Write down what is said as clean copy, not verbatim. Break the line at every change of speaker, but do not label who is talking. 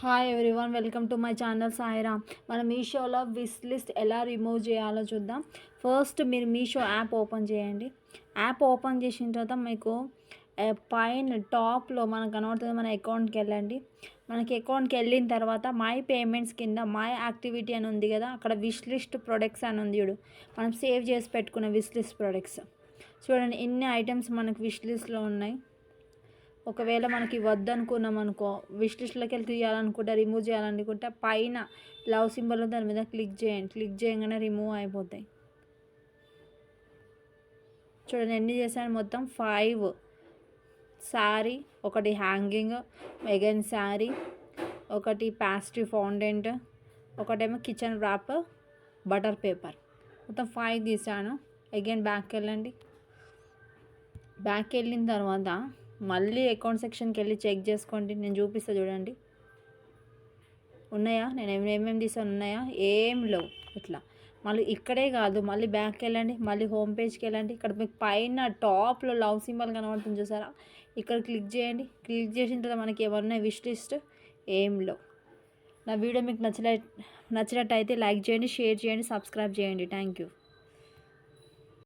Hi everyone, welcome to my channel Sairam. మనం మీషోలో wish list ఎలా రిమూవ్ చేయాలో చూద్దాం. ఫస్ట్ మీరు మీషో యాప్ ఓపెన్ చేయండి. యాప్ ఓపెన్ చేసిన తర్వాత మీకు పైన టాప్లో మనకు కనబడుతుంది, మన అకౌంట్కి వెళ్ళండి. మనకి అకౌంట్కి వెళ్ళిన తర్వాత మై పేమెంట్స్ కింద మై యాక్టివిటీ అని ఉంది కదా, అక్కడ విష్ లిస్ట్ ప్రొడక్ట్స్ అని ఉంది చూడు. మనం సేవ్ చేసి పెట్టుకున్న విష్ లిస్ట్ ప్రొడక్ట్స్ చూడండి, ఇన్ని ఐటమ్స్ మనకు విష్ లిస్ట్లో ఉన్నాయి. ఒకవేళ మనకి వద్దనుకున్నాం అనుకో, విష్ లిస్ట్లోకి వెళ్ళి తీయాలనుకుంటే, రిమూవ్ చేయాలనుకుంటే పైన లవ్ సింబల్ దాని మీద క్లిక్ చేయండి. క్లిక్ చేయగానే రిమూవ్ అయిపోతాయి. చూడండి ఎన్ని చేశాను, మొత్తం 5. శారీ ఒకటి, హ్యాంగింగ్ మెగన్ శారీ ఒకటి, ప్యాస్ట్రీ ఫౌండెంట్ ఒకటేమో కిచెన్ ర్యాప్, బటర్ పేపర్, మొత్తం 5 తీసాను. అగైన్ బ్యాక్ వెళ్ళండి. బ్యాక్ వెళ్ళిన తర్వాత మళ్ళీ అకౌంట్ సెక్షన్కి వెళ్ళి చెక్ చేసుకోండి. నేను చూపిస్తా చూడండి, ఉన్నాయా, నేను ఏమేమి తీసాను, ఉన్నాయా, ఏం లేవు. ఇట్లా మళ్ళీ ఇక్కడే కాదు, మళ్ళీ బ్యాక్ వెళ్ళండి, మళ్ళీ హోమ్ పేజ్కి వెళ్ళండి. ఇక్కడ మీకు పైన టాప్లో లవ్ సింబల్ కనబడుతుంది చూసారా, ఇక్కడ క్లిక్ చేయండి. క్లిక్ చేసిన తర్వాత మనకి ఏమన్నా విష్ లిస్ట్ ఏం లేవు. నా వీడియో మీకు నచ్చినట్టయితే లైక్ చేయండి, షేర్ చేయండి, సబ్స్క్రైబ్ చేయండి. Thank you.